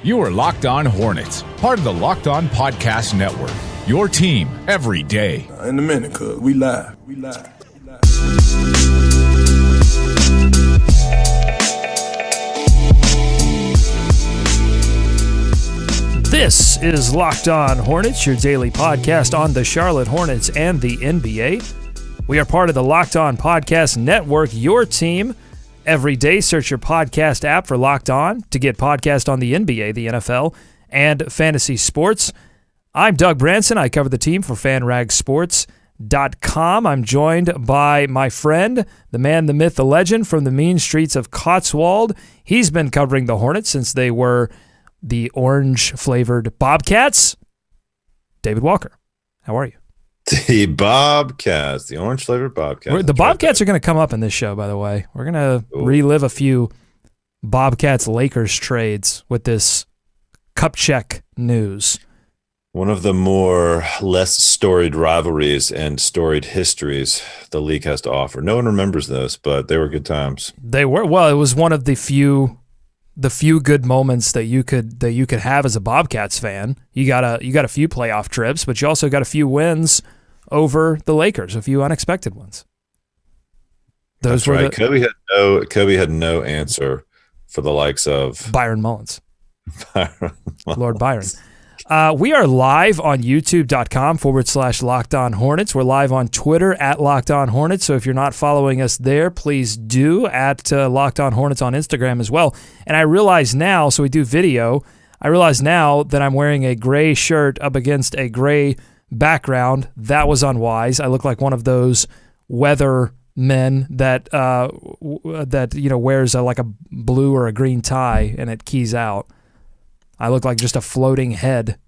You are Locked On Hornets, part of the Locked On Podcast Network. Your team every day. In a minute, cuz we live. This is Locked On Hornets, your daily podcast on the Charlotte Hornets and the NBA. We are part of the Locked On Podcast Network, your team every day. Search your podcast app for Locked On to get podcast on the NBA, the NFL, and fantasy sports. I'm Doug Branson. I cover the team for FanRagSports.com. I'm joined by my friend, the man, the myth, the legend from the mean streets of Cotswold. He's been covering the Hornets since they were the orange-flavored Bobcats. David Walker, how are you? The Bobcats, the orange-flavored Bobcats. The Bobcats are going to come up in this show, by the way. We're going to relive a few Bobcats-Lakers trades with this Kupchak news. One of the more less storied rivalries and storied histories the league has to offer. No one remembers those, but they were good times. They were. Well, it was one of the few good moments that you could have as a Bobcats fan. You got a few playoff trips, but you also got a few wins over the Lakers, a few unexpected ones. That's right. Kobe had no answer for the likes of Byron Mullins. Lord Byron. We are live on youtube.com/Locked On Hornets. We're live on Twitter at Locked On Hornets. So if you're not following us there, please do at Locked On Hornets on Instagram as well. And I realize now, so we do video, I realize now that I'm wearing a gray shirt up against a gray background. That was unwise. I look like one of those weather men that wears like a blue or a green tie and it keys out. I look like just a floating head.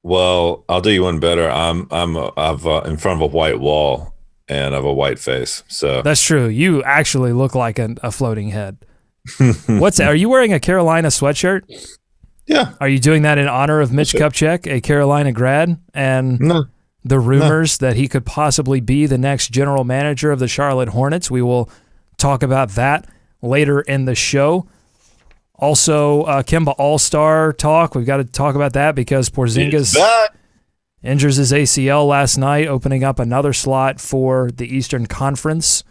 Well, I'll do you one better. I'm in front of a white wall and I have a white face. So that's true. You actually look like a floating head. Are you wearing a Carolina sweatshirt? Yeah. Are you doing that in honor of Mitch Kupchak, a Carolina grad, and the rumors that he could possibly be the next general manager of the Charlotte Hornets? We will talk about that later in the show. Also, Kemba All-Star talk. We've got to talk about that because Porzingis injures his ACL last night, opening up another slot for the Eastern Conference.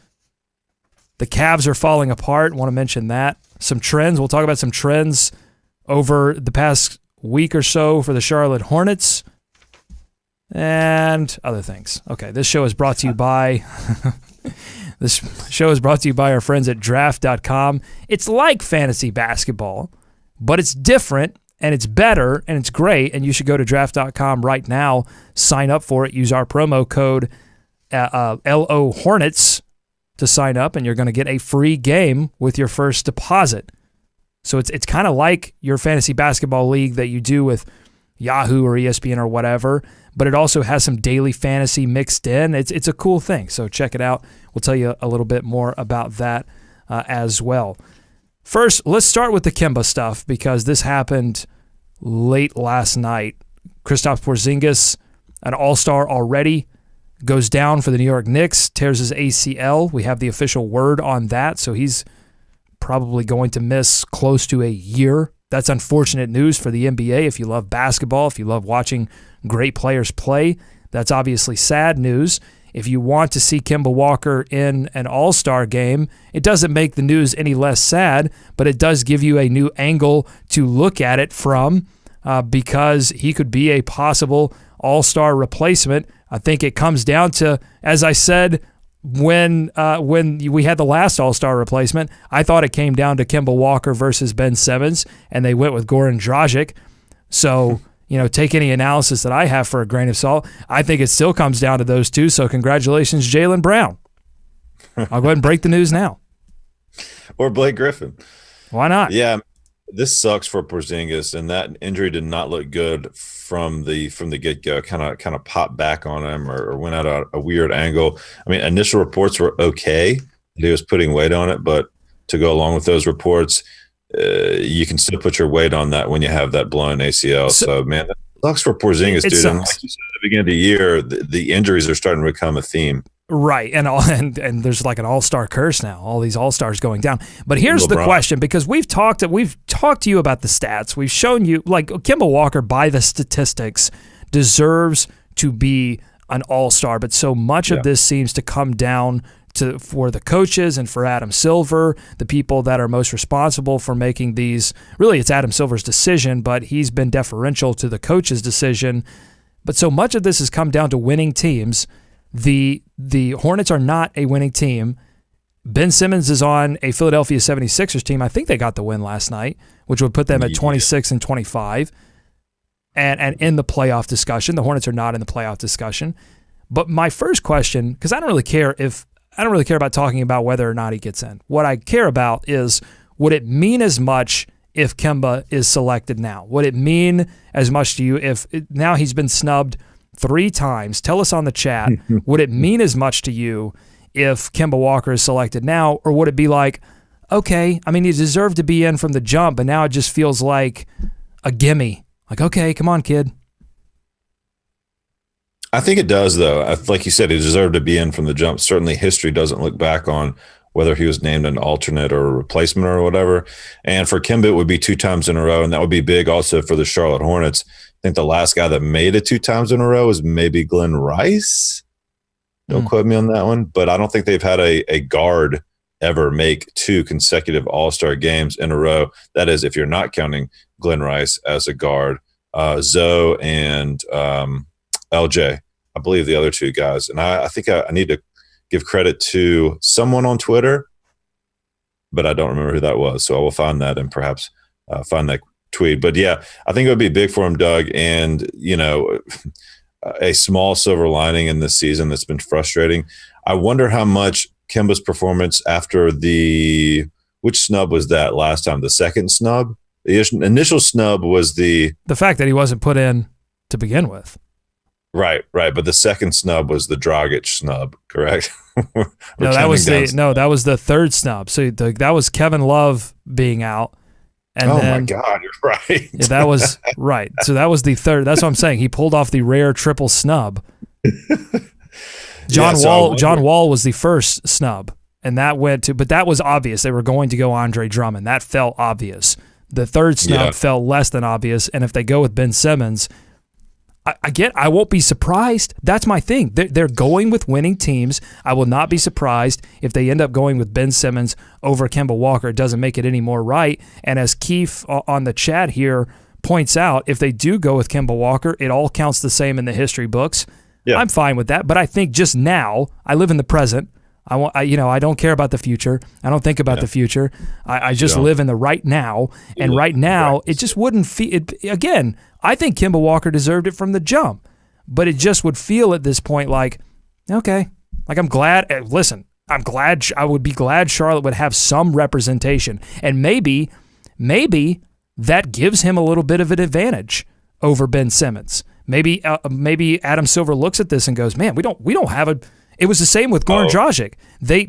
The Cavs are falling apart. Want to mention that. Some trends. We'll talk about some trends over the past week or so for the Charlotte Hornets and other things. Okay, this show is brought to you by... This show is brought to you by our friends at Draft.com. It's like fantasy basketball, but it's different, and it's better, and it's great, and you should go to Draft.com right now, sign up for it, use our promo code LO Hornets to sign up, and you're going to get a free game with your first deposit. So it's kind of like your fantasy basketball league that you do with Yahoo or ESPN or whatever, but it also has some daily fantasy mixed in. It's a cool thing, so check it out. We'll tell you a little bit more about that as well. First, let's start with the Kemba stuff because this happened late last night. Kristaps Porzingis, an all-star already, goes down for the New York Knicks, tears his ACL. We have the official word on that, so he's probably going to miss close to a year. That's unfortunate news for the NBA. If you love basketball, if you love watching great players play, that's obviously sad news. If you want to see Kemba Walker in an all-star game, it doesn't make the news any less sad, but it does give you a new angle to look at it from because he could be a possible all-star replacement. I think it comes down to, as I said, when we had the last all-star replacement, I thought it came down to Kemba Walker versus Ben Simmons, and they went with Goran Dragic. So, take any analysis that I have for a grain of salt. I think it still comes down to those two, so congratulations, Jaylen Brown. I'll go ahead and break the news now. Or Blake Griffin. Why not? Yeah, this sucks for Porzingis, and that injury did not look good from the get-go. Kind of popped back on him or went out a weird angle. I mean, initial reports were okay that he was putting weight on it, but to go along with those reports, you can still put your weight on that when you have that blown ACL. So man, that sucks for Porzingis, dude. And like you said at the beginning of the year, the injuries are starting to become a theme. Right, and there's like an all-star curse now. All these all-stars going down. But here's the question, because we've talked to you about the stats. We've shown you, like, Kemba Walker by the statistics deserves to be an all-star, but so much of this seems to come down for the coaches and for Adam Silver, the people that are most responsible for making these. Really, it's Adam Silver's decision, but he's been deferential to the coach's decision. But so much of this has come down to winning teams. The Hornets are not a winning team. Ben Simmons is on a Philadelphia 76ers team. I think they got the win last night, which would put them at 26 and 25 and in the playoff discussion. The Hornets are not in the playoff discussion. But my first question, because I don't really care about talking about whether or not he gets in. What I care about is, would it mean as much if Kemba is selected now? Would it mean as much to you if now he's been snubbed 3 times? Tell us on the chat, would it mean as much to you if Kemba Walker is selected now, or would it be like, okay, I mean, he deserved to be in from the jump, but now it just feels like a gimme. Like, okay, come on, kid. I think it does, though. Like you said, he deserved to be in from the jump. Certainly history doesn't look back on whether he was named an alternate or a replacement or whatever. And for Kemba, it would be 2 times in a row, and that would be big also for the Charlotte Hornets. I think the last guy that made it 2 times in a row is maybe Glenn Rice. Don't quote me on that one, but I don't think they've had a guard ever make 2 consecutive All-Star games in a row. That is, if you're not counting Glenn Rice as a guard, Zoe and LJ, I believe the other 2 guys. And I think I need to give credit to someone on Twitter, but I don't remember who that was. So I will find that and perhaps find that tweet. But yeah, I think it would be big for him, Doug. And, you know, a small silver lining in this season that's been frustrating. I wonder how much Kemba's performance after which snub was that last time? The second snub? The initial snub was the fact that he wasn't put in to begin with. Right. But the second snub was the Dragic snub, correct? No, that was the third snub. So that was Kevin Love being out. And my God, you're right. Yeah, that was right. So that was the third. That's what I'm saying. He pulled off the rare triple snub. John Wall was the first snub, and that went to. But that was obvious. They were going to go Andre Drummond. That felt obvious. The third snub felt less than obvious. And if they go with Ben Simmons, I won't be surprised. That's my thing. They're going with winning teams. I will not be surprised if they end up going with Ben Simmons over Kemba Walker. It doesn't make it any more right. And as Keith on the chat here points out, if they do go with Kemba Walker, it all counts the same in the history books. Yeah. I'm fine with that. But I think just now, I live in the present. I don't care about the future. I don't think about the future. I just live in the right now. And right now, it just wouldn't feel. Again, I think Kemba Walker deserved it from the jump, but it just would feel at this point like, okay, like I'm glad. Listen, I would be glad Charlotte would have some representation, and maybe that gives him a little bit of an advantage over Ben Simmons. Maybe Adam Silver looks at this and goes, man, we don't have a. It was the same with Goran Dragic. They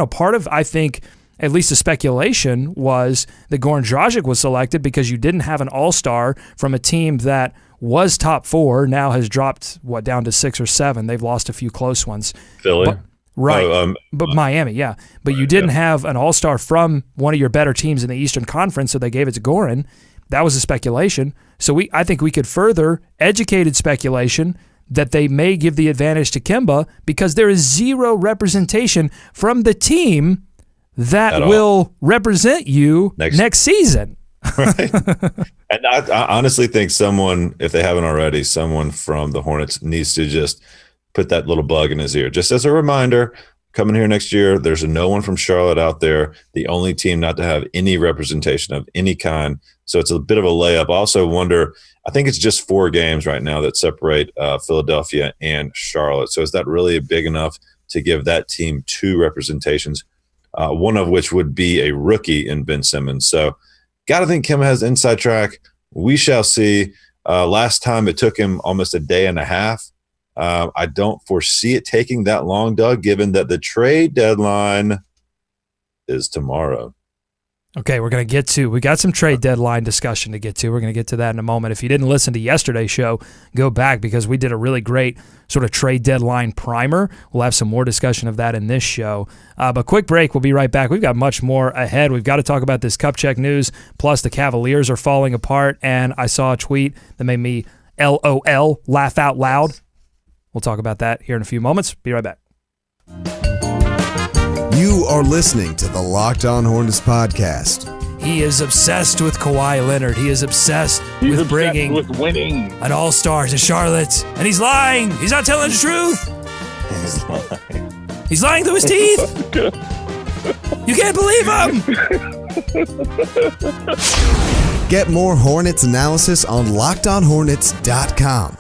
part of, I think, at least the speculation was that Goran Dragic was selected because you didn't have an all-star from a team that was top 4, now has dropped, down to 6 or 7. They've lost a few close ones. Philly. But Miami, yeah. But you didn't have an all-star from one of your better teams in the Eastern Conference, so they gave it to Goran. That was a speculation. So I think we could further educated speculation that they may give the advantage to Kemba because there is zero representation from the team that will represent you next season. Right. And I honestly think someone, if they haven't already, someone from the Hornets needs to just put that little bug in his ear. Just as a reminder, coming here next year, there's no one from Charlotte out there, the only team not to have any representation of any kind. So it's a bit of a layup. I also wonder, I think it's just 4 games right now that separate Philadelphia and Charlotte. So is that really big enough to give that team 2 representations, one of which would be a rookie in Ben Simmons? So got to think Kemba has inside track. We shall see. Last time it took him almost a day and a half. I don't foresee it taking that long, Doug, given that the trade deadline is tomorrow. Okay, we got some trade deadline discussion to get to. We're going to get to that in a moment. If you didn't listen to yesterday's show, go back because we did a really great sort of trade deadline primer. We'll have some more discussion of that in this show. But quick break, we'll be right back. We've got much more ahead. We've got to talk about this Kupchak news, plus the Cavaliers are falling apart, and I saw a tweet that made me LOL, laugh out loud. We'll talk about that here in a few moments. Be right back. You are listening to the Locked On Hornets podcast. He is obsessed with Kawhi Leonard. He is obsessed with bringing with winning an all-star to Charlotte. And he's lying. He's not telling the truth. He's lying through his teeth. You can't believe him. Get more Hornets analysis on LockedOnHornets.com.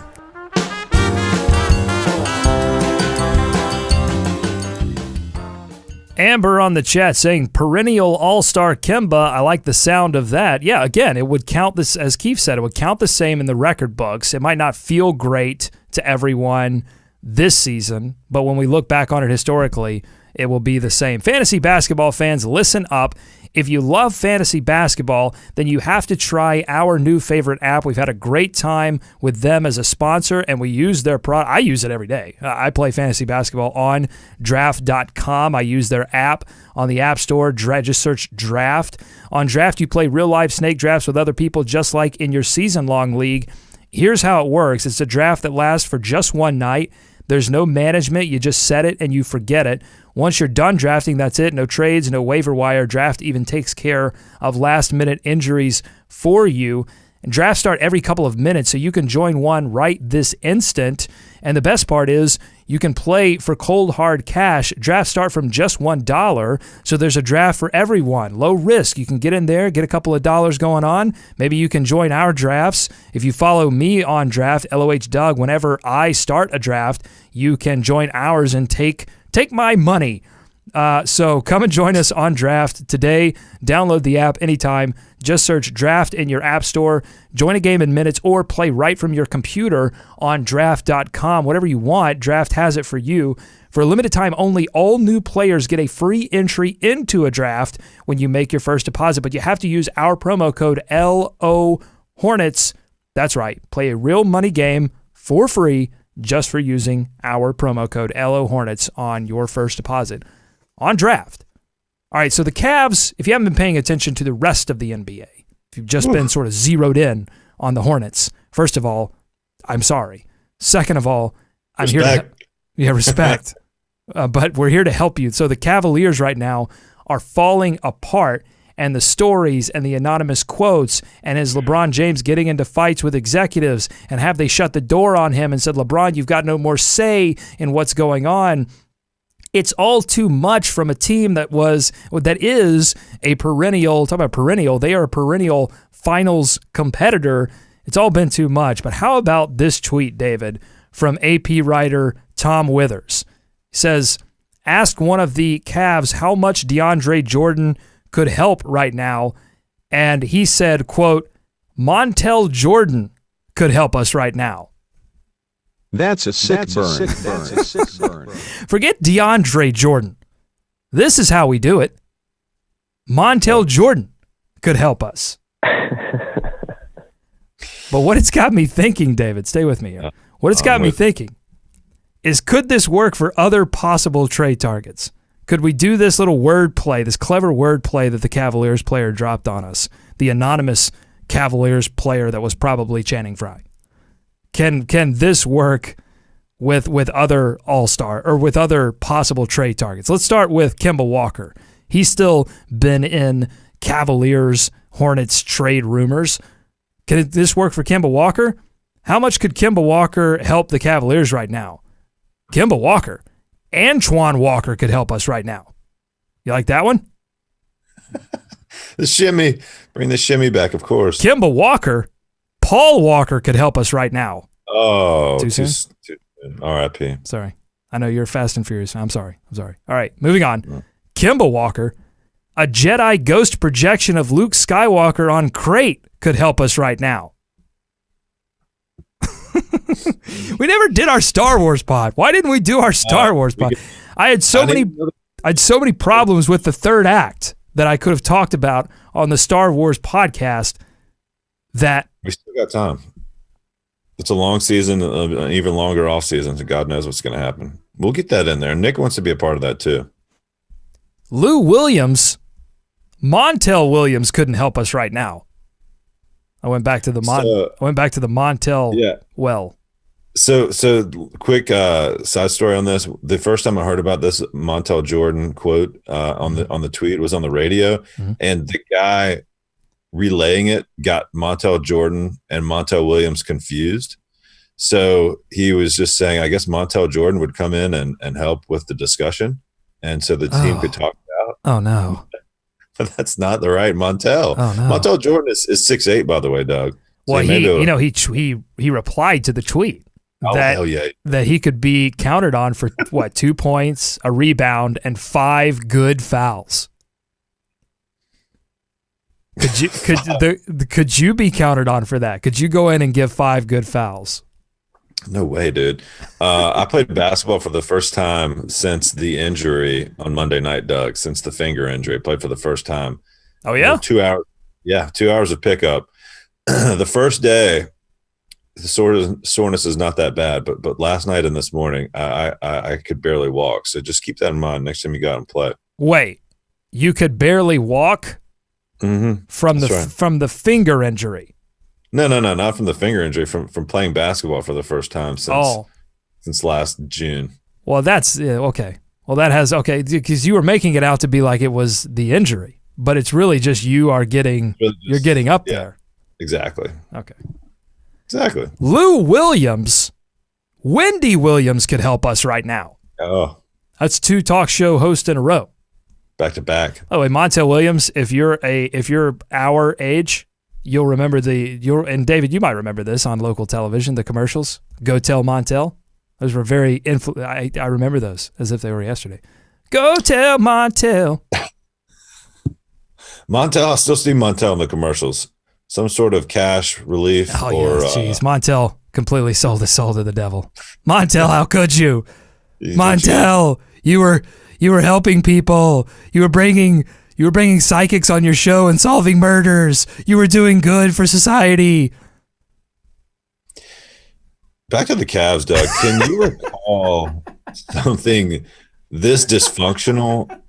Amber on the chat saying perennial all-star Kemba. I like the sound of that. Yeah, again, it would count this, as Keith said, it would count the same in the record books. It might not feel great to everyone this season, but when we look back on it historically, it will be the same. Fantasy basketball fans, listen up. If you love fantasy basketball, then you have to try our new favorite app. We've had a great time with them as a sponsor, and we use their product. I use it every day. I play fantasy basketball on draft.com. I use their app on the App Store. Just search Draft. On Draft, you play real-life snake drafts with other people, just like in your season-long league. Here's how it works. It's a draft that lasts for just one night. There's no management. You just set it and you forget it. Once you're done drafting, that's it. No trades, no waiver wire. Draft even takes care of last-minute injuries for you. And drafts start every couple of minutes, so you can join one right this instant. And the best part is you can play for cold, hard cash. Drafts start from just $1, so there's a draft for everyone. Low risk. You can get in there, get a couple of dollars going on. Maybe you can join our drafts. If you follow me on Draft, LOH Doug, whenever I start a draft, you can join ours and take my money. So come and join us on Draft today. Download the app anytime. Just search Draft in your app store. Join a game in minutes or play right from your computer on draft.com. Whatever you want, Draft has it for you. For a limited time only, all new players get a free entry into a draft when you make your first deposit, but you have to use our promo code LO Hornets. That's right. Play a real money game for free just for using our promo code LO Hornets on your first deposit on Draft. All right, so the Cavs, if you haven't been paying attention to the rest of the NBA, if you've just been sort of zeroed in on the Hornets, first of all, I'm sorry. Second of all, I'm Respect. here to respect. But we're here to help you. So the Cavaliers right now are falling apart, and the stories and the anonymous quotes, and is LeBron James getting into fights with executives, and have they shut the door on him and said, LeBron, you've got no more say in what's going on? It's all too much from a team that is a perennial, talk about perennial, they are a perennial finals competitor. It's all been too much. But how about this tweet, David, from AP writer Tom Withers? He says, ask one of the Cavs how much DeAndre Jordan could help right now. And he said, quote, Montel Jordan could help us right now. That's a sick burn. Forget DeAndre Jordan. This is how we do it. Montel Jordan could help us. But what it's got me thinking, David, stay with me here. What it's got me thinking is, could this work for other possible trade targets? Could we do this little word play, this clever word play that the Cavaliers player dropped on us, the anonymous Cavaliers player that was probably Channing Frye? Can this work with other all-star or with other possible trade targets? Let's start with Kemba Walker. He's still been in Cavaliers Hornets trade rumors. Can this work for Kemba Walker? How much could Kemba Walker help the Cavaliers right now? Kemba Walker. Antoine Walker could help us right now. You like that one? The shimmy. Bring the shimmy back, of course. Kemba Walker. Paul Walker could help us right now. Oh, too soon? R.I.P. Sorry. I know you're a Fast and Furious fan. I'm sorry. All right, moving on. Kemba Walker. A Jedi ghost projection of Luke Skywalker on crate could help us right now. We never did our Star Wars pod. Why didn't we do our Star Wars pod? I had so many problems with the third act. that I could have talked about on the Star Wars podcast that We still got time. It's a long season, an even longer off season, so God knows what's going to happen. We'll get that in there. Nick wants to be a part of that too. Lou Williams, Montel Williams couldn't help us right now. I went back to the Montel well. So quick side story on this. The first time I heard about this Montel Jordan quote on the tweet was on the radio, and the guy relaying it got Montel Jordan and Montel Williams confused. So he was just saying, I guess Montel Jordan would come in and help with the discussion, and so the team could talk about. Oh no. But that's not the right Montel. Oh, no. Montel Jordan is 6'8", by the way, Doug. So Well, he replied to the tweet hell yeah. that he could be counted on for 2 points, a rebound, and 5 good fouls. Could you be counted on for that? Could you go in and give 5 good fouls? No way, dude. I played basketball for the first time since the injury on Monday night, Doug, since the finger injury. I played for the first time. Oh, yeah? 2 hours. Yeah, 2 hours of pickup. The first day, the soreness is not that bad, but last night and this morning, I could barely walk. So just keep that in mind next time you go out and play. Wait, you could barely walk Mm-hmm. from the finger injury? No, not from the finger injury. From playing basketball for the first time since last June. Well, that's okay. Well, because you were making it out to be like it was the injury, but it's really just you're getting up there. Exactly. Okay. Exactly. Lou Williams, Wendy Williams could help us right now. Oh, That's 2 talk show hosts in a row. back to back. Oh, and Montel Williams, if you're our age, you'll remember and David, you might remember this on local television, the commercials. Go tell Montel. Those were very I remember those as if they were yesterday. Go tell Montel. Montel, I still see Montel in the commercials. Some sort of cash relief. Oh, yeah, jeez. Montel completely sold his soul to the devil. Montel, how could you? Montel, you were helping people. You were bringing psychics on your show and solving murders. You were doing good for society. Back to the Cavs, Doug. Can you recall something this dysfunctional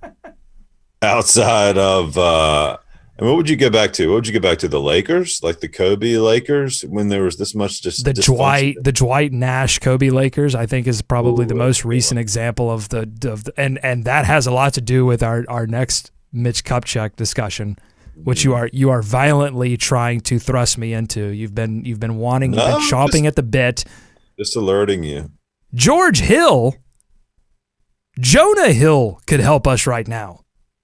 outside of and what would you get back to? What would you get back to? The Lakers, like the Kobe Lakers, when there was this much just the Dwight Nash Kobe Lakers, I think, is probably the most recent example of and that has a lot to do with our next Mitch Kupchak discussion, which you are violently trying to thrust me into. You've been chomping at the bit. Just alerting you. Jonah Hill could help us right now.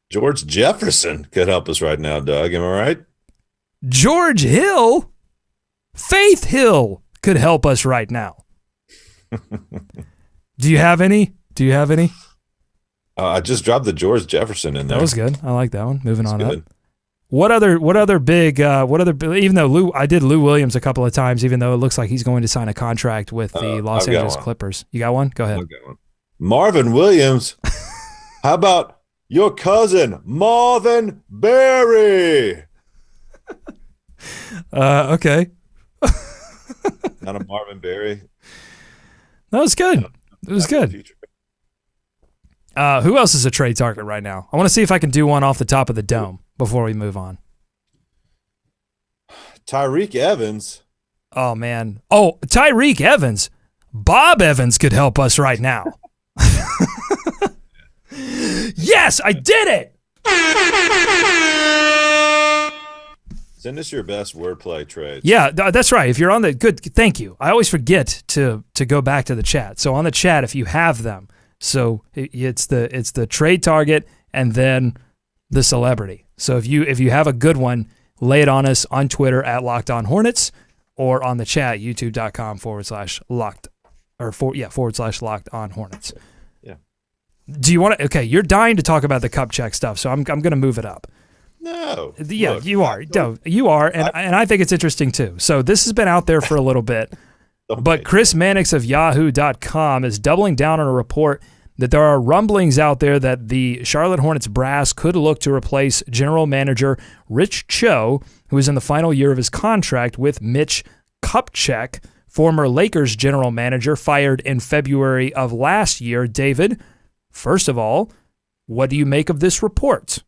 George Jefferson could help us right now, Doug. Am I right? George Hill, Faith Hill could help us right now. Do you have any? I just dropped the George Jefferson in there. That was good. I like that one. Moving on up. What other big, even though I did Lou Williams a couple of times, even though it looks like he's going to sign a contract with the Los Angeles Clippers. You got one? Go ahead. I've got one. Marvin Williams. How about your cousin, Marvin Berry? Okay. Not a Marvin Berry. That was good. It was good. Who else is a trade target right now? I want to see if I can do one off the top of the dome before we move on. Tyreek Evans. Oh, man. Oh, Tyreek Evans. Bob Evans could help us right now. Yes, I did it. Send us your best wordplay trades. Yeah, that's right. If you're on the good, thank you. I always forget to go back to the chat. So on the chat, if you have them, so it's the trade target and then the celebrity. So if you have a good one, lay it on us on Twitter at Locked On Hornets or on the chat youtube.com/locked /Locked On Hornets. Yeah. Do you want to? Okay, you're dying to talk about the Kupchak stuff, so I'm going to move it up. No. Yeah, look, you are. No, you are, and I think it's interesting too. So this has been out there for a little bit, but Chris Mannix of Yahoo.com is doubling down on a report that there are rumblings out there that the Charlotte Hornets brass could look to replace general manager Rich Cho, who is in the final year of his contract, with Mitch Kupchak, former Lakers general manager, fired in February of last year. David, first of all, what do you make of this report?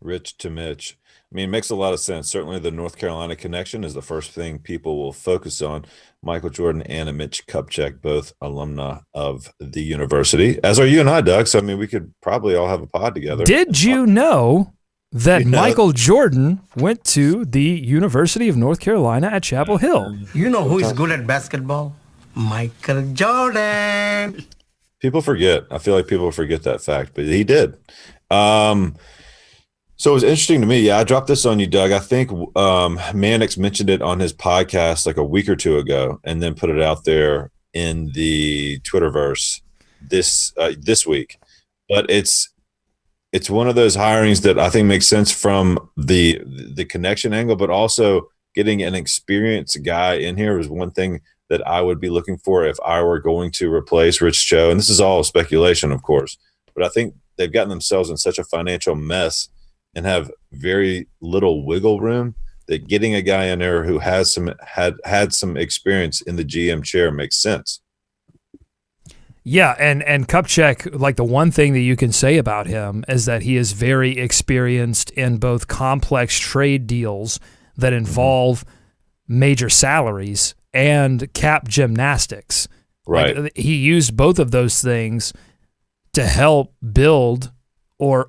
Rich to Mitch. I mean, it makes a lot of sense. Certainly the North Carolina connection is the first thing people will focus on. Michael Jordan and Mitch Kupchak, both alumni of the university, as are you and I, Doug. So, I mean, we could probably all have a pod together. Did you know that Michael Jordan went to the University of North Carolina at Chapel Hill? You know who is good at basketball? Michael Jordan. People forget. I feel like people forget that fact, but he did. So it was interesting to me. Yeah, I dropped this on you, Doug. I think Mannix mentioned it on his podcast like a week or two ago, and then put it out there in the Twitterverse this week. But it's one of those hirings that I think makes sense from the connection angle, but also getting an experienced guy in here was one thing that I would be looking for if I were going to replace Rich Cho. And this is all speculation, of course, but I think they've gotten themselves in such a financial mess and have very little wiggle room that getting a guy in there who has had some experience in the GM chair makes sense. Yeah, and Kupchak, like the one thing that you can say about him is that he is very experienced in both complex trade deals that involve major salaries and cap gymnastics. Right. Like, he used both of those things to help build or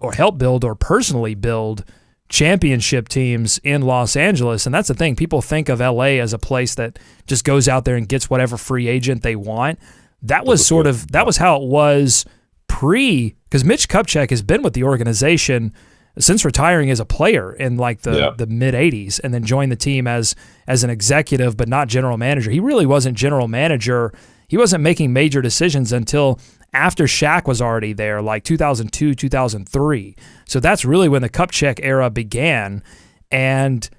personally build championship teams in Los Angeles. And that's the thing. People think of LA as a place that just goes out there and gets whatever free agent they want. That was how it was because Mitch Kupchak has been with the organization since retiring as a player in like the mid 80s, and then joined the team as an executive, but not general manager. He really wasn't general manager. He wasn't making major decisions until after Shaq was already there, like 2002, 2003. So that's really when the Kupchak era began. And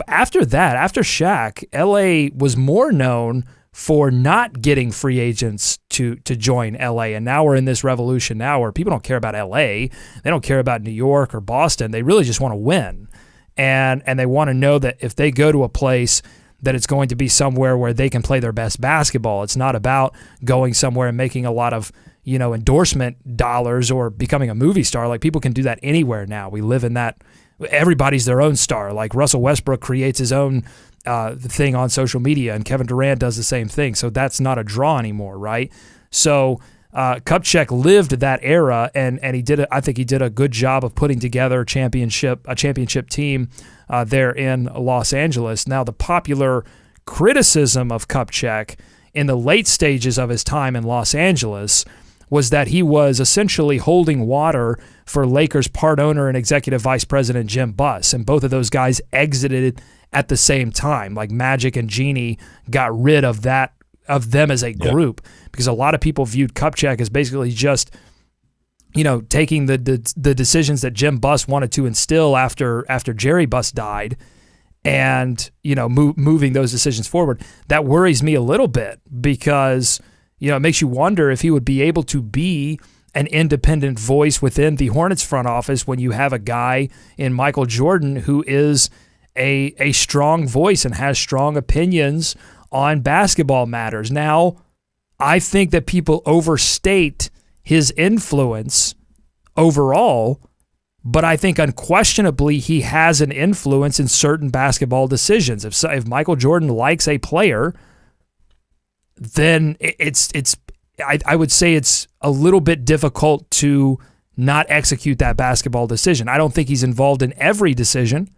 after that, after Shaq, LA was more known for not getting free agents to join LA. And now we're in this revolution now where people don't care about LA. They don't care about New York or Boston. They really just want to win. And they want to know that if they go to a place, that it's going to be somewhere where they can play their best basketball. It's not about going somewhere and making a lot of, endorsement dollars or becoming a movie star. Like, people can do that anywhere now. We live in that. Everybody's their own star. Like, Russell Westbrook creates his own thing on social media, and Kevin Durant does the same thing. So that's not a draw anymore, right? So Kupchak lived that era, and he did. I think he did a good job of putting together a championship team there in Los Angeles. Now, the popular criticism of Kupchak in the late stages of his time in Los Angeles was that he was essentially holding water for Lakers part owner and executive vice president Jim Buss, and both of those guys exited at the same time. Like, Magic and Jeanie got rid of them as a group because a lot of people viewed Kupchak as basically just, taking the decisions that Jim Buss wanted to instill after Jerry Buss died, and moving those decisions forward. That worries me a little bit because it makes you wonder if he would be able to be an independent voice within the Hornets front office when you have a guy in Michael Jordan who is a strong voice and has strong opinions on basketball matters. Now, I think that people overstate his influence overall, but I think unquestionably he has an influence in certain basketball decisions. If Michael Jordan likes a player, then I would say it's a little bit difficult to not execute that basketball decision. I don't think he's involved in every decision,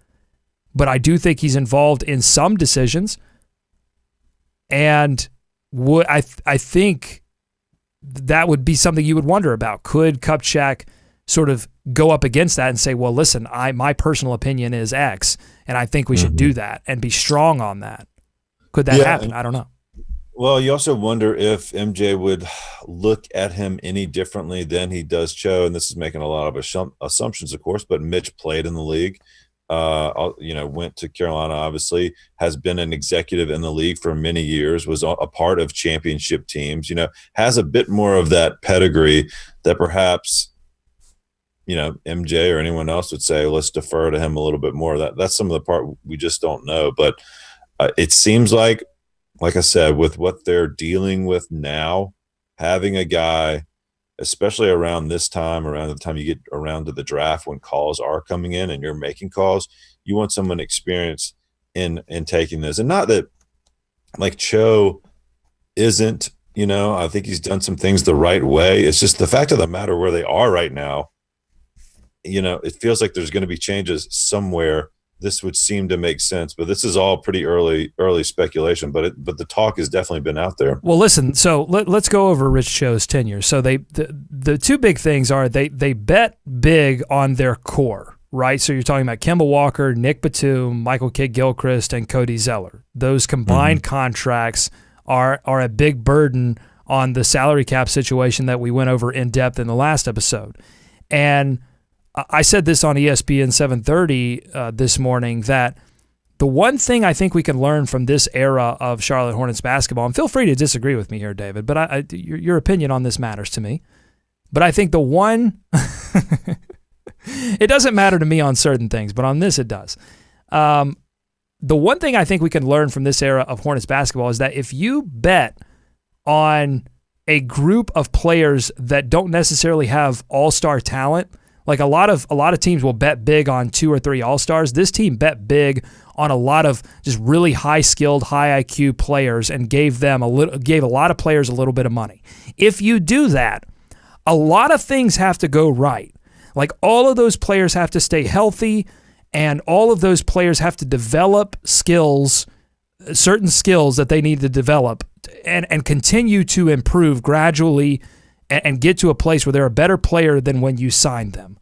but I do think he's involved in some decisions. And I think that would be something you would wonder about. Could Kupchak sort of go up against that and say, well, listen, my personal opinion is X, and I think we should do that and be strong on that? Could that happen? I don't know. Well, you also wonder if MJ would look at him any differently than he does Cho, and this is making a lot of assumptions, of course, but Mitch played in the league. went to Carolina, obviously, has been an executive in the league for many years, was a part of championship teams, has a bit more of that pedigree that perhaps, MJ or anyone else would say, let's defer to him a little bit more. That's some of the part we just don't know. But it seems like I said, with what they're dealing with now, having a guy, especially around this time, around the time you get around to the draft when calls are coming in and you're making calls, you want someone experienced in taking this. And not that like Cho isn't, I think he's done some things the right way. It's just the fact of the matter where they are right now, it feels like there's going to be changes somewhere. This would seem to make sense, but this is all pretty early speculation. But the talk has definitely been out there. Well, listen. So let's go over Rich Cho's tenure. So the two big things are they bet big on their core, right? So you're talking about Kemba Walker, Nick Batum, Michael Kidd-Gilchrist, and Cody Zeller. Those combined contracts are a big burden on the salary cap situation that we went over in depth in the last episode, and I said this on ESPN 730 this morning that the one thing I think we can learn from this era of Charlotte Hornets basketball, and feel free to disagree with me here, David, but your opinion on this matters to me. But I think the one, it doesn't matter to me on certain things, but on this it does. The one thing I think we can learn from this era of Hornets basketball is that if you bet on a group of players that don't necessarily have all-star talent, like a lot of teams will bet big on 2 or 3 all-stars. This team bet big on a lot of just really high-skilled, high IQ players and gave a lot of players a little bit of money. If you do that, a lot of things have to go right. Like all of those players have to stay healthy, and all of those players have to develop skills, certain skills that they need to develop and continue to improve gradually and get to a place where they're a better player than when you signed them.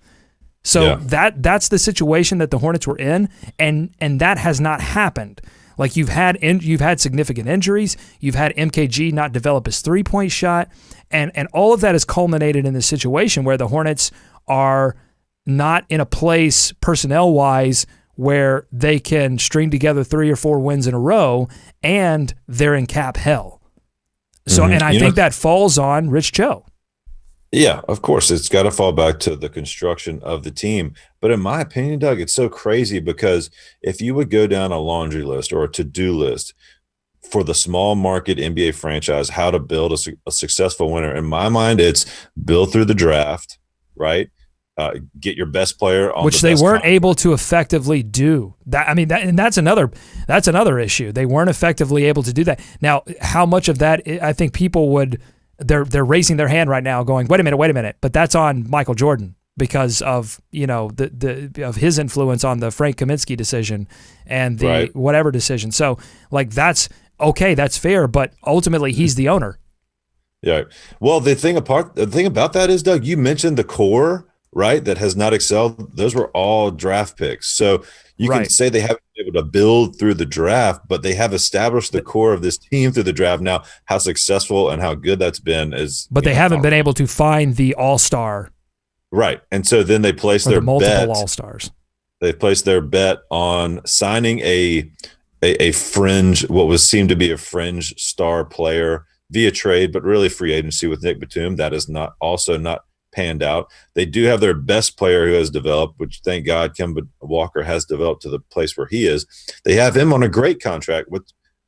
So that's the situation that the Hornets were in, and that has not happened. Like you've had significant injuries, you've had MKG not develop his 3-point shot, and all of that has culminated in this situation where the Hornets are not in a place personnel-wise where they can string together 3 or 4 wins in a row, and they're in cap hell. So, and I think that falls on Rich Cho. Yeah, of course. It's got to fall back to the construction of the team. But in my opinion, Doug, it's so crazy because if you would go down a laundry list or a to-do list for the small market NBA franchise, how to build a successful winner, in my mind, it's build through the draft, right? Get your best player on which they weren't able to effectively do. That I mean, and that's another issue. They weren't effectively able to do that. Now, how much of that I think people would they're raising their hand right now, going, wait a minute, but that's on Michael Jordan because of of his influence on the Frank Kaminsky decision and the whatever decision. So like that's okay, that's fair, but ultimately he's the owner. Yeah. Well, the thing about that is, Doug, you mentioned the core, right, that has not excelled. Those were all draft picks. So you can say they haven't been able to build through the draft, but they have established the core of this team through the draft. Now, how successful and how good that's been is. But they haven't been able to find the all-star. Right. And so then they place their multiple all-stars. They placed their bet on signing a fringe, what was seemed to be a fringe star player via trade, but really free agency with Nick Batum. That is not panned out. They do have their best player who has developed, which thank God Kemba Walker has developed to the place where he is. They have him on a great contract,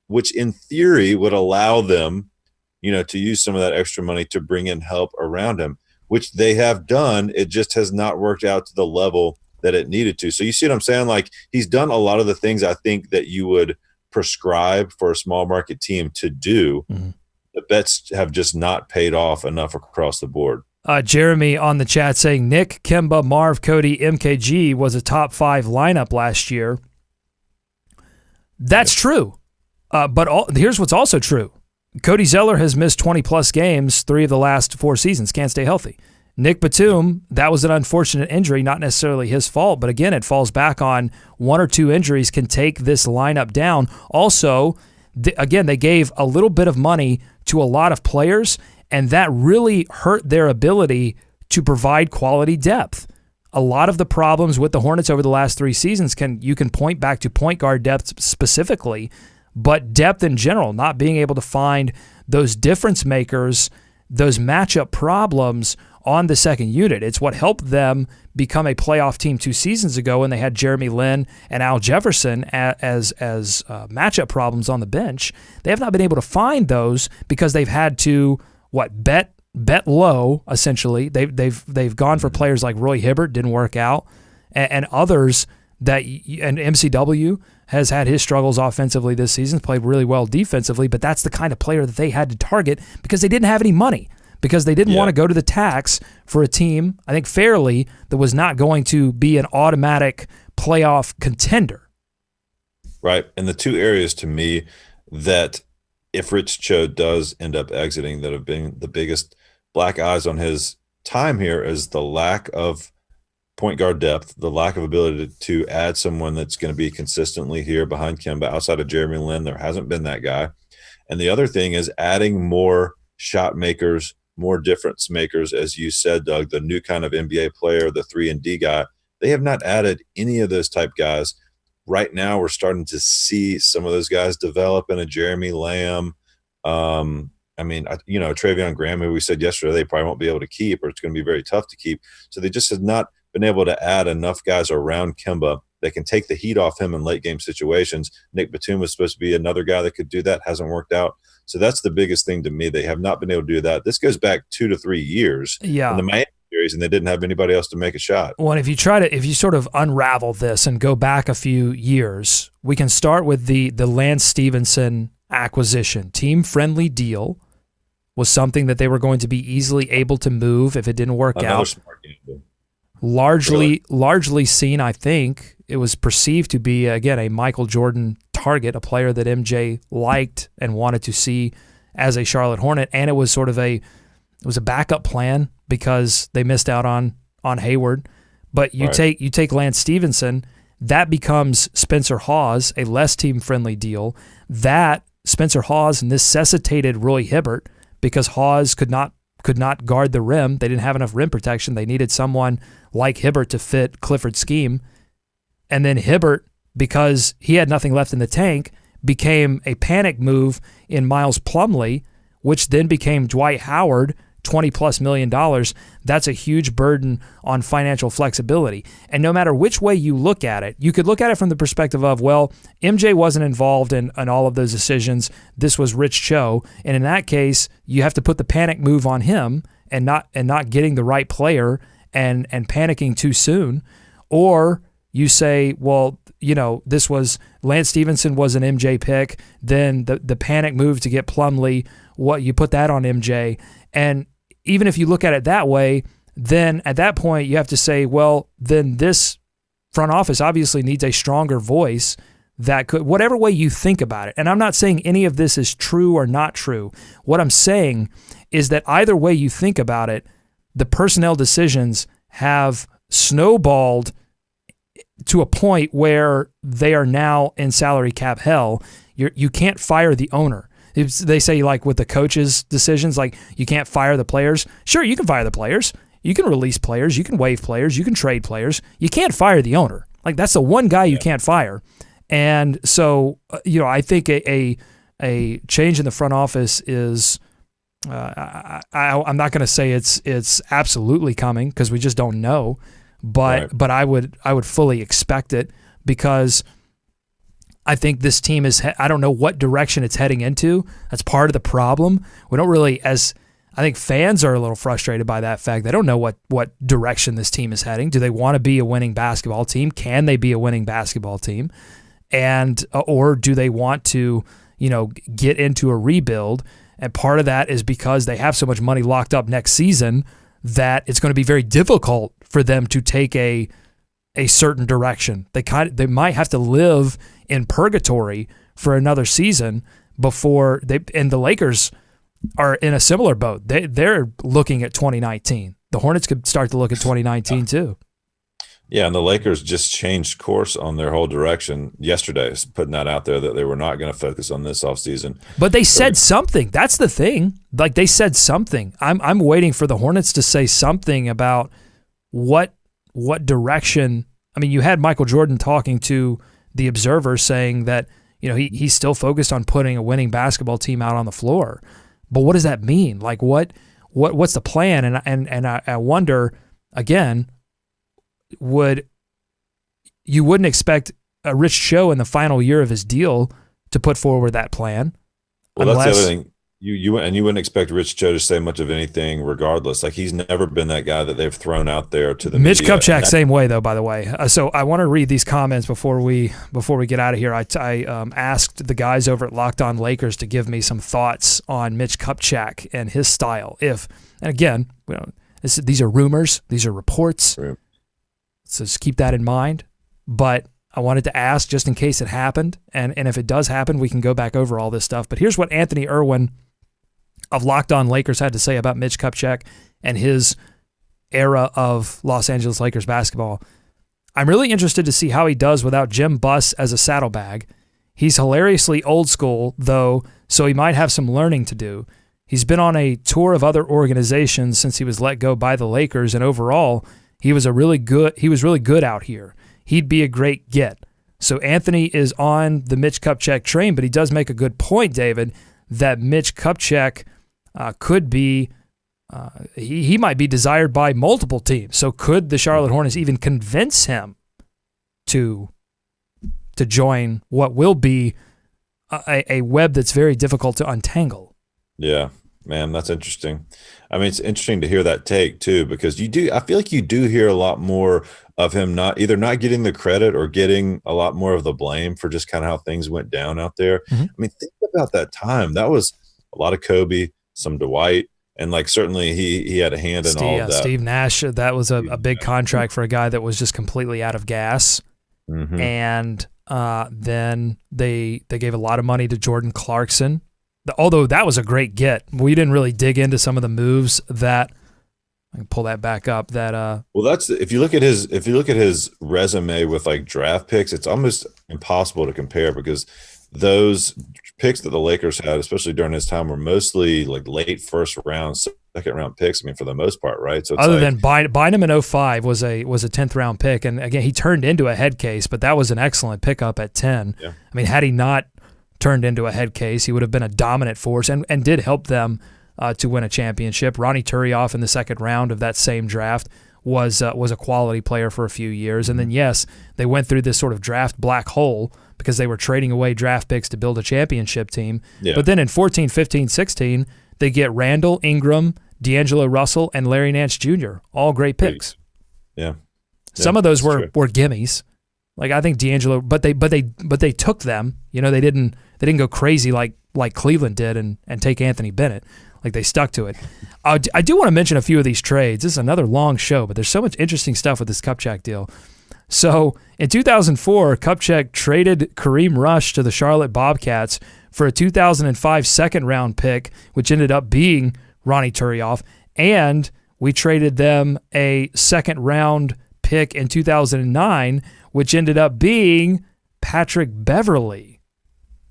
which in theory would allow them, to use some of that extra money to bring in help around him, which they have done. It just has not worked out to the level that it needed to. So you see what I'm saying? Like he's done a lot of the things I think that you would prescribe for a small market team to do. Mm-hmm. The bets have just not paid off enough across the board. Jeremy on the chat saying Nick, Kemba, Marv, Cody, MKG was a top 5 lineup last year. That's true. But here's what's also true. Cody Zeller has missed 20-plus games 3 of the last 4 seasons, can't stay healthy. Nick Batum, that was an unfortunate injury, not necessarily his fault, but again, it falls back on 1 or 2 injuries can take this lineup down. Also, again, they gave a little bit of money to a lot of players, and that really hurt their ability to provide quality depth. a lot of the problems with the Hornets over the last 3 seasons you can point back to point guard depth specifically, but depth in general, not being able to find those difference makers, those matchup problems on the second unit. It's what helped them become a playoff team 2 seasons ago when they had Jeremy Lin and Al Jefferson as matchup problems on the bench. They have not been able to find those because they've had to bet low, essentially. They've gone for players like Roy Hibbert, didn't work out, and others and MCW has had his struggles offensively this season, played really well defensively, but that's the kind of player that they had to target because they didn't have any money, because they didn't want to go to the tax for a team, I think fairly, that was not going to be an automatic playoff contender. Right. And the 2 areas to me that if Rich Cho does end up exiting that have been the biggest black eyes on his time here is the lack of point guard depth, the lack of ability to add someone that's going to be consistently here behind Kemba. Outside of Jeremy Lin, there hasn't been that guy. And the other thing is adding more shot makers, more difference makers, as you said, Doug, the new kind of NBA player, the 3-and-D guy. They have not added any of those type guys. Right now, we're starting to see some of those guys develop in a Jeremy Lamb. Travion Graham, who we said yesterday, they probably won't be able to keep, or it's going to be very tough to keep. So they just have not been able to add enough guys around Kemba that can take the heat off him in late game situations. Nick Batum was supposed to be another guy that could do that, hasn't worked out. So that's the biggest thing to me. They have not been able to do that. This goes back 2 to 3 years in the Miami series, and they didn't have anybody else to make a shot. Well, and if you sort of unravel this and go back a few years, we can start with the Lance Stevenson acquisition. Team-friendly deal was something that they were going to be easily able to move if it didn't work out. Smart game. Largely seen, I think, it was perceived to be, again, a Michael Jordan target, a player that MJ liked and wanted to see as a Charlotte Hornet, and it was a backup plan because they missed out on Hayward. But you take Lance Stevenson, that becomes Spencer Hawes, a less team-friendly deal. That Spencer Hawes necessitated Roy Hibbert because Hawes could not guard the rim. They didn't have enough rim protection. They needed someone like Hibbert to fit Clifford's scheme. And then Hibbert, because he had nothing left in the tank, became a panic move in Miles Plumlee, which then became Dwight Howard, $20+ million. That's a huge burden on financial flexibility. And no matter which way you look at it, you could look at it from the perspective of, well, MJ wasn't involved in all of those decisions. This was Rich Cho. And in that case, you have to put the panic move on him and not getting the right player and panicking too soon. Or you say, well, this was Lance Stevenson was an MJ pick, then the panic move to get Plumlee, what you put that on MJ. And even if you look at it that way, then at that point you have to say, well, then this front office obviously needs a stronger voice that could, whatever way you think about it. And I'm not saying any of this is true or not true. What I'm saying is that either way you think about it, the personnel decisions have snowballed to a point where they are now in salary cap hell. You can't fire the owner. They say, like with the coaches' decisions, like you can't fire the players. Sure, you can fire the players. You can release players. You can waive players. You can trade players. You can't fire the owner. Like that's the one guy you can't fire. And so, I think a change in the front office is. I'm not going to say it's absolutely coming because we just don't know, but I would fully expect it because. I think this team I don't know what direction it's heading into. That's part of the problem. We don't really, I think fans are a little frustrated by that fact. They don't know what direction this team is heading. Do they want to be a winning basketball team? Can they be a winning basketball team? Or do they want to, get into a rebuild? And part of that is because they have so much money locked up next season that it's going to be very difficult for them to take a certain direction. They might have to live in purgatory for another season before and the Lakers are in a similar boat. They're looking at 2019. The Hornets could start to look at 2019 too. Yeah, and the Lakers just changed course on their whole direction yesterday, putting that out there that they were not going to focus on this offseason. But they said something. That's the thing. Like they said something. I'm waiting for the Hornets to say something about what what direction. I mean, you had Michael Jordan talking to the Observer saying that, he's still focused on putting a winning basketball team out on the floor. But what does that mean? Like, what's the plan? And I wonder, again, you wouldn't expect a Rich Cho in the final year of his deal to put forward that plan. Well, that's the other thing. You wouldn't expect Rich Cho to say much of anything regardless. Like, he's never been that guy that they've thrown out there to the Mitch media. Kupchak, same way though, by the way. So I want to read these comments before we get out of here. I asked the guys over at Locked On Lakers to give me some thoughts on Mitch Kupchak and his style. And again, these are rumors, these are reports. Right. So just keep that in mind. But I wanted to ask just in case it happened, and if it does happen, we can go back over all this stuff. But here's what Anthony Irwin of Locked On Lakers had to say about Mitch Kupchak and his era of Los Angeles Lakers basketball. I'm really interested to see how he does without Jim Buss as a saddlebag. He's hilariously old school, though, so he might have some learning to do. He's been on a tour of other organizations since he was let go by the Lakers, and overall, he was really good out here. He'd be a great get. So Anthony is on the Mitch Kupchak train, but he does make a good point, David, that Mitch Kupchak could be, he might be desired by multiple teams. So could the Charlotte Hornets even convince him to join what will be a web that's very difficult to untangle? Yeah, man, that's interesting. I mean, it's interesting to hear that take too, because I feel like you do hear a lot more of him not getting the credit or getting a lot more of the blame for just kind of how things went down out there. Mm-hmm. I mean, think about that time. That was a lot of Kobe, some Dwight, and like certainly he had a hand in all of that. Steve Nash, that was a big contract for a guy that was just completely out of gas. Mm-hmm. And then they gave a lot of money to Jordan Clarkson. Although that was a great get. We didn't really dig into some of the moves that I can pull that back up. That's if you look at his resume with like draft picks, it's almost impossible to compare because those picks that the Lakers had, especially during his time, were mostly like late first round, second round picks. I mean, for the most part, right? So it's other than Bynum in 05 was a 10th round pick, and again he turned into a head case, but that was an excellent pickup at 10. Yeah. I mean, had he not turned into a head case, he would have been a dominant force and did help them to win a championship. Ronnie Turioff in the second round of that same draft was a quality player for a few years. And then, yes, they went through this sort of draft black hole because they were trading away draft picks to build a championship team. Yeah. But then in 14, 15, 16, they get Randall, Ingram, D'Angelo Russell, and Larry Nance Jr., all great picks. Yeah. Some of those were gimmies. Like I think D'Angelo, but they took them. They didn't go crazy like Cleveland did and take Anthony Bennett. Like they stuck to it. I do want to mention a few of these trades. This is another long show, but there's so much interesting stuff with this Kupchak deal. So in 2004, Kupchak traded Kareem Rush to the Charlotte Bobcats for a 2005 second-round pick, which ended up being Ronnie Turioff, and we traded them a second-round pick in 2009, which ended up being Patrick Beverley,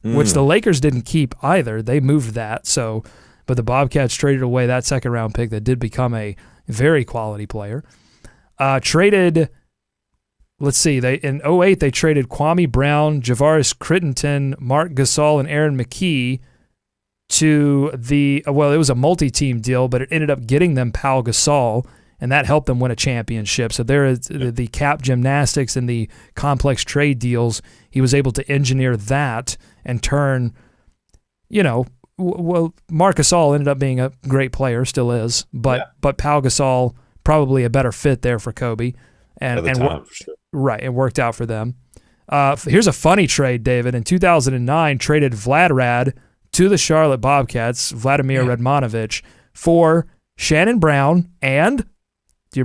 which the Lakers didn't keep either. They moved that, but the Bobcats traded away that second-round pick that did become a very quality player. In 08, they traded Kwame Brown, Javaris Crittenton, Mark Gasol, and Aaron McKee to it was a multi-team deal, but it ended up getting them Pau Gasol, and that helped them win a championship. So there is the cap gymnastics and the complex trade deals. He was able to engineer that and turn, Marc Gasol ended up being a great player, still is, but Pau Gasol probably a better fit there for Kobe, and for sure. Right, it worked out for them. Here's a funny trade, David. In 2009, traded Vladrad to the Charlotte Bobcats, Vladimir Radmanovich, for Shannon Brown and do you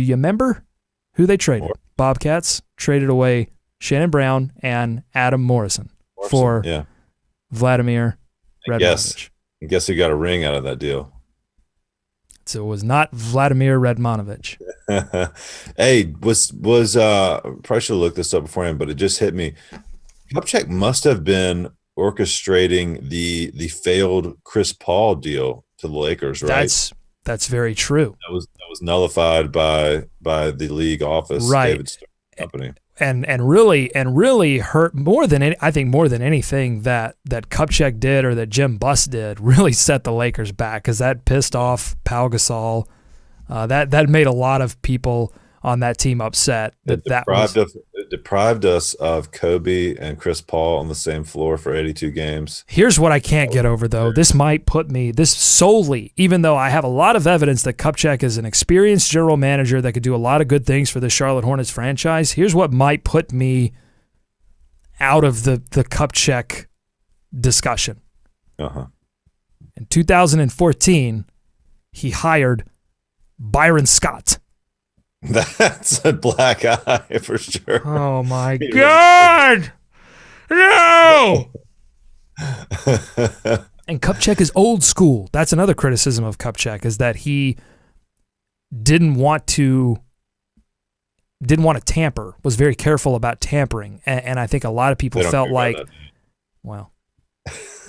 remember who they traded? Bobcats traded away Shannon Brown and Adam Morrison for Vladimir Radmanovich. I guess he got a ring out of that deal. So it was not Vladimir Radmanovich. Hey, probably should have looked this up beforehand, but it just hit me. Kupchak must have been orchestrating the failed Chris Paul deal to the Lakers, right? That's very true. That was nullified by the league office, Right. David Stern Company. And really hurt more than anything that Kupchak did or that Jim Buss did really set the Lakers back, because that pissed off Pau Gasol. That made a lot of people on that team upset. It deprived us of Kobe and Chris Paul on the same floor for 82 games. Here's what I can't get over, though. This might put me, this solely, even though I have a lot of evidence that Kupchak is an experienced general manager that could do a lot of good things for the Charlotte Hornets franchise, here's what might put me out of the Kupchak discussion. Uh-huh. In 2014, he hired Byron Scott. That's a black eye for sure. Oh, my God. No! And Kupchak is old school. That's another criticism of Kupchak, is that he didn't want to tamper, was very careful about tampering. And I think a lot of people felt like, well,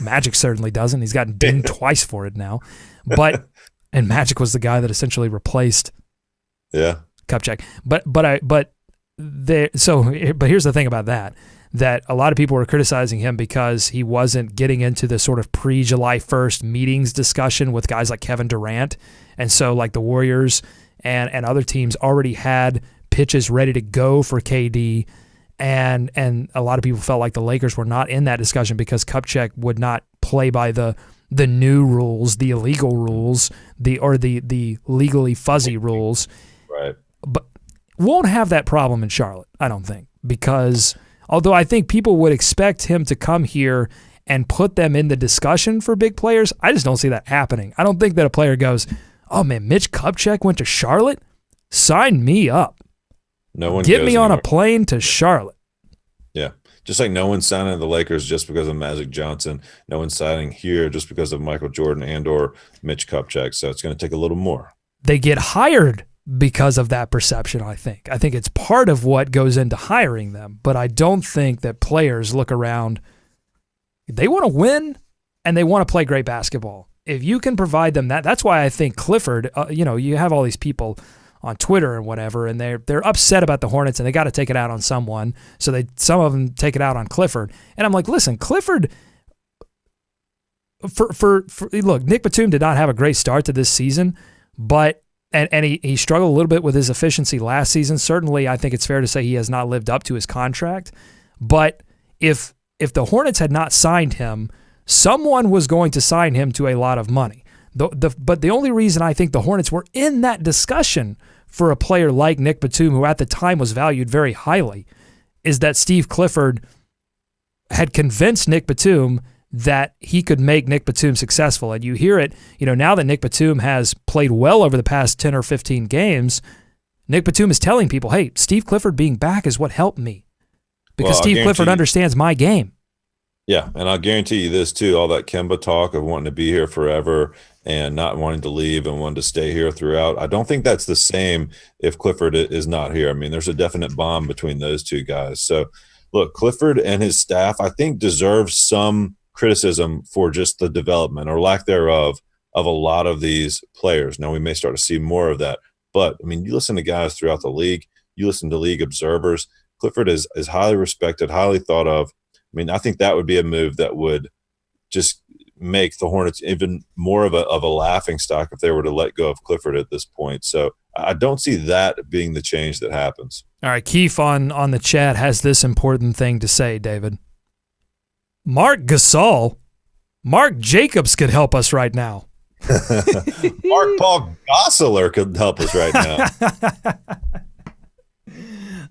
Magic certainly doesn't. He's gotten dinged twice for it now. And Magic was the guy that essentially replaced Kupchak. But here's the thing about that a lot of people were criticizing him because he wasn't getting into the sort of pre-July 1st meetings discussion with guys like Kevin Durant. And so like the Warriors and other teams already had pitches ready to go for KD. And a lot of people felt like the Lakers were not in that discussion because Kupchak would not play by the new rules, the illegal rules, the legally fuzzy rules. Right. But won't have that problem in Charlotte, I don't think, because although I think people would expect him to come here and put them in the discussion for big players, I just don't see that happening. I don't think that a player goes, oh man, Mitch Kupchak went to Charlotte? Sign me up. No one Get me on a anymore. plane to Charlotte. Yeah. Just like no one's signing the Lakers just because of Magic Johnson. No one's signing here just because of Michael Jordan and or Mitch Kupchak. So it's going to take a little more. They get hired because of that perception, I think. I think it's part of what goes into hiring them, but I don't think that players look around. They want to win and they want to play great basketball. If you can provide them that, that's why I think Clifford, you have all these people on Twitter and whatever, and they're upset about the Hornets and they got to take it out on someone. So some of them take it out on Clifford. And I'm like, listen, Clifford, look, Nick Batum did not have a great start to this season, but and he struggled a little bit with his efficiency last season. Certainly, I think it's fair to say he has not lived up to his contract. But if the Hornets had not signed him, someone was going to sign him to a lot of money. But the only reason I think the Hornets were in that discussion for a player like Nick Batum, who at the time was valued very highly, is that Steve Clifford had convinced Nick Batum that he could make Nick Batum successful. And you hear it, now that Nick Batum has played well over the past 10 or 15 games, Nick Batum is telling people, hey, Steve Clifford being back is what helped me. Because Steve Clifford understands my game. Yeah, and I'll guarantee you this too, all that Kemba talk of wanting to be here forever and not wanting to leave and wanting to stay here throughout. I don't think that's the same if Clifford is not here. I mean, there's a definite bond between those two guys. So, look, Clifford and his staff, I think, deserve some criticism for just the development or lack thereof of a lot of these players. Now, we may start to see more of that. But, I mean, you listen to guys throughout the league, you listen to league observers, Clifford is highly respected, highly thought of. I mean, I think that would be a move that would just make the Hornets even more of a laughing stock if they were to let go of Clifford at this point. So I don't see that being the change that happens. All right, Keith on the chat has this important thing to say, David. Mark Jacobs could help us right now. Mark Paul Gosselaar could help us right now.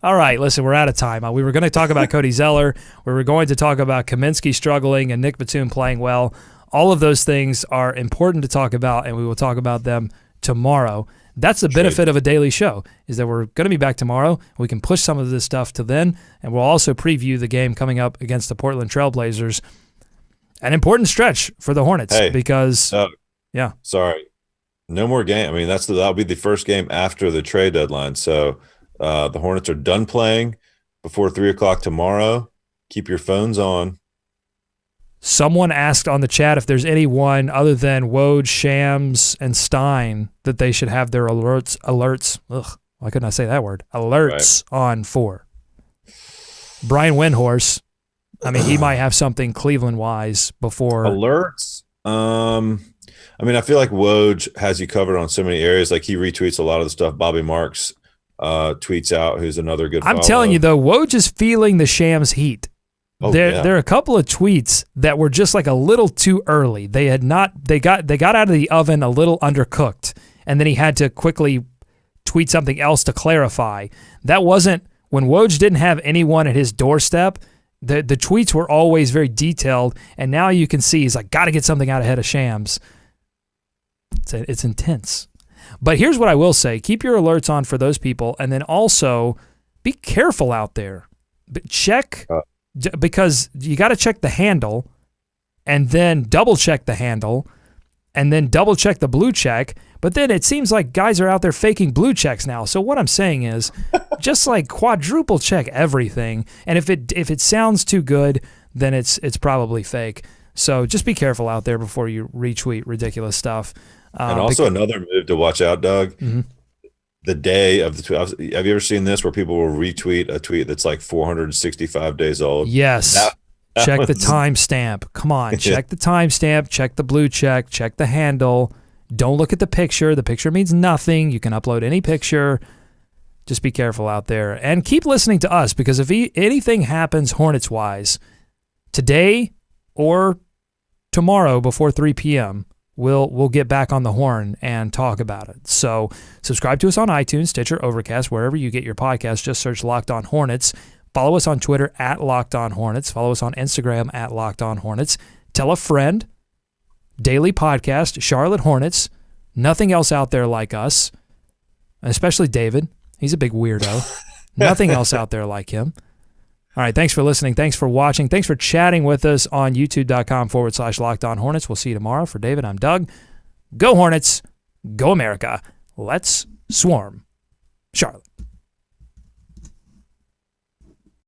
All right, listen, we're out of time. We were going to talk about Cody Zeller. We were going to talk about Kaminsky struggling and Nick Batum playing well. All of those things are important to talk about, and we will talk about them tomorrow. That's the benefit of a daily show, is that we're going to be back tomorrow. We can push some of this stuff to then, and we'll also preview the game coming up against the Portland Trailblazers. An important stretch for the Hornets because, yeah. Sorry, no more game. I mean, that'll be the first game after the trade deadline. So the Hornets are done playing before 3:00 tomorrow. Keep your phones on. Someone asked on the chat if there's anyone other than Woj, Shams, and Stein that they should have their alerts. Ugh, why couldn't I say that word? Alerts on for. Brian Windhorse. I mean, he might have something Cleveland-wise before. Alerts? I mean, I feel like Woj has you covered on so many areas. Like, he retweets a lot of the stuff Bobby Marks tweets out, who's another good follow. I'm telling you, though, Woj is feeling the Shams heat. Oh, There are a couple of tweets that were just like a little too early. They got out of the oven a little undercooked, and then he had to quickly tweet something else to clarify. That wasn't when Woj didn't have anyone at his doorstep. The tweets were always very detailed, and now you can see he's like, got to get something out ahead of Shams. It's intense. But here's what I will say. Keep your alerts on for those people, and then also be careful out there. Check, because you got to check the handle, and then double-check the handle, and then double-check the blue check. But then it seems like guys are out there faking blue checks now. So what I'm saying is just like quadruple check everything. And if it sounds too good, then it's probably fake. So just be careful out there before you retweet ridiculous stuff. And also another move to watch out, Doug. Mm-hmm. The day of the tweet. Have you ever seen this where people will retweet a tweet that's like 465 days old? Yes. Check the timestamp. Come on. Check the timestamp. Check the blue check. Check the handle. Don't look at the picture. The picture means nothing. You can upload any picture. Just be careful out there. And keep listening to us, because if anything happens Hornets-wise today or tomorrow before 3 p.m., we'll get back on the horn and talk about it. So subscribe to us on iTunes, Stitcher, Overcast, wherever you get your podcasts. Just search Locked On Hornets. Follow us on Twitter at Locked On Hornets. Follow us on Instagram at Locked On Hornets. Tell a friend. Daily podcast, Charlotte Hornets. Nothing else out there like us, especially David. He's a big weirdo. Nothing else out there like him. All right, thanks for listening. Thanks for watching. Thanks for chatting with us on youtube.com/Locked On Hornets. We'll see you tomorrow. For David, I'm Doug. Go Hornets. Go America. Let's swarm Charlotte.